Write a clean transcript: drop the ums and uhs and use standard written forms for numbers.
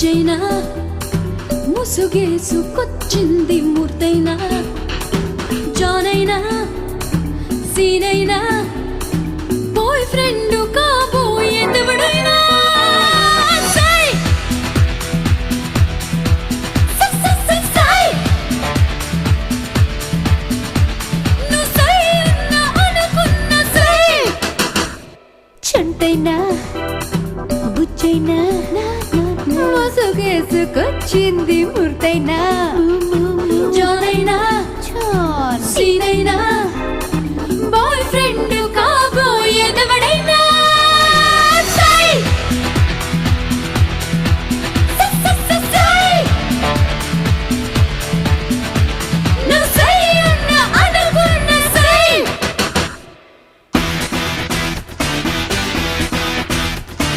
బుజ్జైనా ముసుగేసుకొచ్చింది మూర్తైనా జానైనా సీనైనా boy friend కాబోయేదెవడైనా చంటైనా బుజ్జైనా మోసుగేసుకొచ్చింది మూర్తైనా జానైనా సీనైనా boy friend